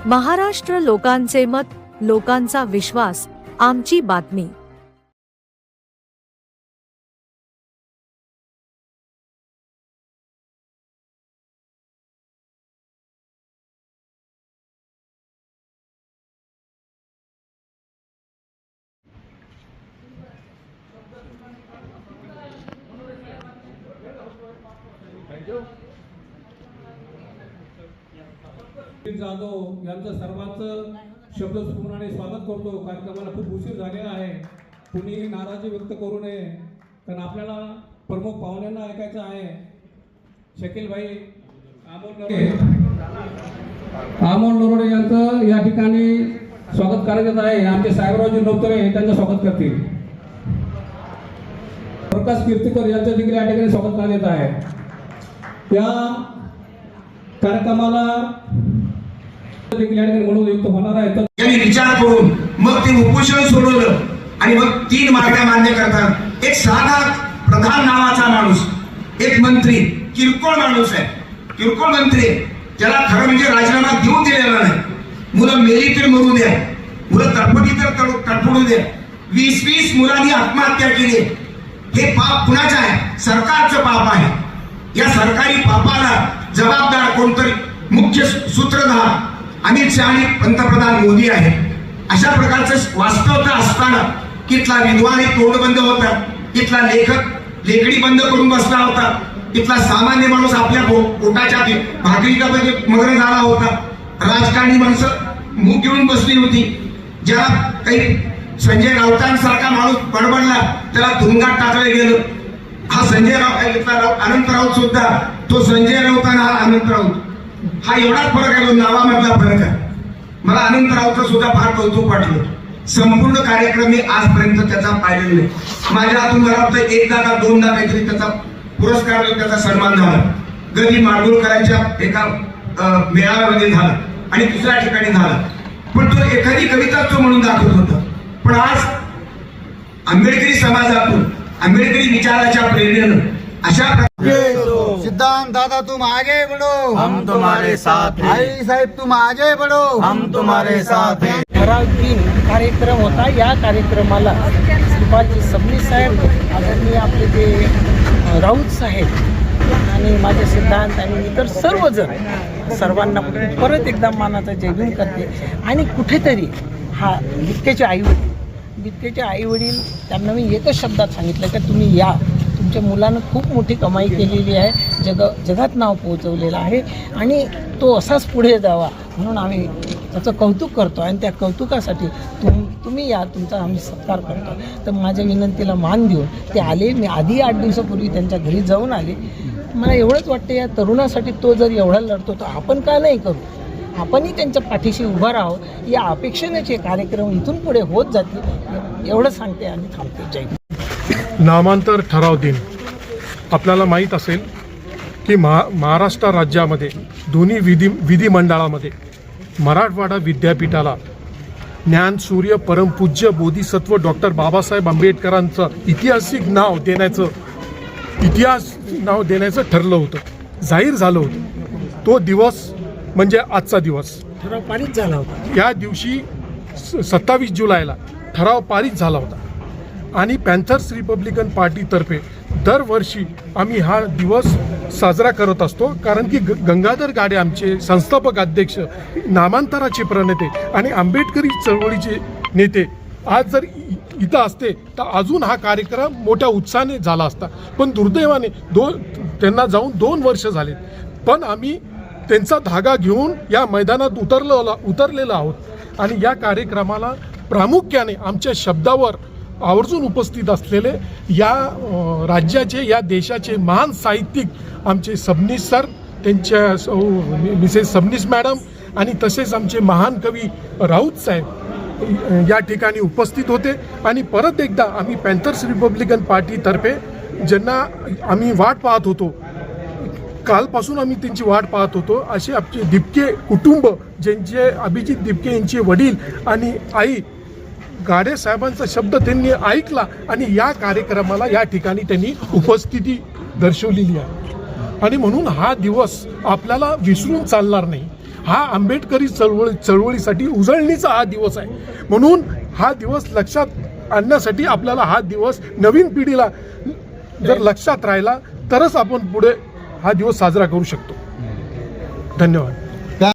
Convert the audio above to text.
महाराष्ट्र लोकांचे मत, लोकांचा विश्वास, आमची बातमी। जाधव यांचं सर्वांचं शब्दस्फुरणाने स्वागत करतो। कार्यक्रमाला खूप उशीर झालेला आहे, कुणीही नाराजी व्यक्त करू नये, कारण आपल्याला प्रमुख पाहुण्यांना ऐकायचं आहे। शकील भाई अमोल नरोडे यांचं या ठिकाणी स्वागत करायचं आहे। आमचे साहेबरावजी नवतरे त्यांचं स्वागत करतील। प्रकाश कीर्तीकर यांचं देखील या ठिकाणी स्वागत करण्यात आहे। त्या कार्यक्रमाला यांनी विचार करून मग ते उपोषण सोडवलं आणि मग 3 मागण्या मान्य करतात। एक साधा प्रधान नावाचा माणूस, एक मंत्री, किरकोळ माणूस आहे, किरकोळ मंत्री, त्याला खरं म्हणजे राजीनामा देऊ दिलेला नाही। मुलं मेली तर मरू द्या, मुलं तडफडी तर तडफडू द्या। 20 मुलांनी आत्महत्या केली। हे पाप कुणाचं आहे? सरकारचं पाप आहे। या सरकारी पापाला जबाबदार कोणतरी मुख्य सूत्रधार अमित शहा आणि पंतप्रधान मोदी आहे। अशा प्रकारचं वास्तवता असताना तिथला विद्वान तोंड बंद होता, तिथला लेखक लेखडी बंद करून बसला होता, तिथला सामान्य माणूस आपल्या पोटाच्या भाकरीमध्ये मग्न झाला होता, राजकारणी माणसं मुख घेऊन बसली होती। ज्याला काही संजय राऊतांसारखा माणूस बडबडला त्याला तुरुंगात टाकलं गेलं। हा संजय अनंत राऊत सुद्धा, तो संजय राऊत आणि हा अनंत राऊत, हा एवढाच फरक आहे, नावामधला फरक आहे। मला अनंत राऊतचं सुद्धा फार कौतुक वाटलं। संपूर्ण कार्यक्रम मी आजपर्यंत त्याचा पाहिलेला नाही। माझ्या हातून मला वाटतं 1दा का 2दा काहीतरी त्याचा पुरस्कार, त्याचा सन्मान झाला। गदी माडगुळकरांच्या एका मेळाव्यामध्ये झाला आणि दुसऱ्या ठिकाणी झाला, पण तो एखादी कविता तो म्हणून दाखवत होता। पण आज आंबेडकरी समाजातून आंबेडकरी विचाराच्या प्रेरणेनं अशा सिद्धांत दादा तुम आगे बढ़ो, हम तुम्हारे साथ हैं। आई साहेब तुम आगे बढ़ो, हम तुम्हारे साथ हैं। ठराव 3 कार्यक्रम होता। या कार्यक्रमाला श्रीपालजी सबनीस साहेब, आदरणीय आपले ते राऊत साहेब आणि माझे सिद्धांत आणि इतर सर्वजण, सर्वांना परत एकदा मानाचा जयभीम करते। आणि कुठेतरी हा बिटकेचे आईवडील त्यांना मी एकच शब्दात सांगितलं की तुम्ही या, तुमच्या मुलानं खूप मोठी कमाई केलेली आहे, जगात नाव पोहोचवलेलं आहे आणि तो असाच पुढे जावा म्हणून आम्ही त्याचं कौतुक करतो आणि त्या कौतुकासाठी तुम्ही या, तुमचा आम्ही सत्कार करतो। तर माझ्या विनंतीला मान देऊन ते आले। मी आधी 8 दिवसापूर्वी त्यांच्या घरी जाऊन आले। मला एवढंच वाटतं या तरुणासाठी तो जर एवढा लढतो तर आपण का नाही करू, आपणही त्यांच्या पाठीशी उभं राहावं, या अपेक्षेनेच हे कार्यक्रम इथून पुढे होत जातील एवढं सांगते आणि थांबते। जय। नामांतर ठराव दिन आपल्याला माहीत असेल की महाराष्ट्र राज्यामध्ये दोन्ही विधिमंडळामध्ये मराठवाडा विद्यापीठाला ज्ञानसूर्य परमपूज्य बोधिसत्व डॉक्टर बाबासाहेब आंबेडकरांचं ऐतिहासिक नाव देण्याचं ठरलं होतं, जाहीर झालं होतं। तो दिवस म्हणजे आजचा दिवस ठराव पारित झाला होता। या दिवशी 27 जुलैला ठराव पारित झाला होता आणि पॅन्थर्स रिपब्लिकन पार्टीतर्फे दरवर्षी आम्ही हा दिवस साजरा करत असतो, कारण की गंगाधर गाडे आमचे संस्थापक अध्यक्ष, नामांतराचे प्रणेते आणि आंबेडकरी चळवळीचे नेते आज जर इथं असते तर अजून हा कार्यक्रम मोठ्या उत्साहाने झाला असता। पण दुर्दैवाने त्यांना जाऊन 2 वर्ष झालेत, पण आम्ही त्यांचा धागा घेऊन या मैदानात उतरलेलो आहोत आणि या कार्यक्रमाला प्रामुख्याने आमच्या शब्दावर आवर्जून उपस्थित असलेले या राज्याचे, या देशाचे महान साहित्यिक आमचे सबनीस सर, त्यांच्या मिसेस सबनीस मॅडम आणि तसेच आमचे महान कवी राऊत साहेब या ठिकाणी उपस्थित होते। आणि परत एकदा आम्ही पॅन्थर्स रिपब्लिकन पार्टीतर्फे ज्यांना आम्ही वाट पाहत होतो, कालपासून आम्ही त्यांची वाट पाहत होतो, असे आमचे दिपके कुटुंब, ज्यांचे अभिजित दिपके यांचे वडील आणि आई, गाडे साहेबांचा शब्द त्यांनी ऐकला आणि या कार्यक्रमाला या ठिकाणी त्यांनी उपस्थिती दर्शवलेली आहे। आणि म्हणून हा दिवस आपल्याला विसरून चालणार नाही। हा आंबेडकरी चळवळीसाठी उजळणीचा हा दिवस आहे. म्हणून हा दिवस लक्षात आणण्यासाठी आपल्याला हा दिवस नवीन पिढीला जर लक्षात राहिला तरच आपण पुढे हा दिवस साजरा करू शकतो. धन्यवाद.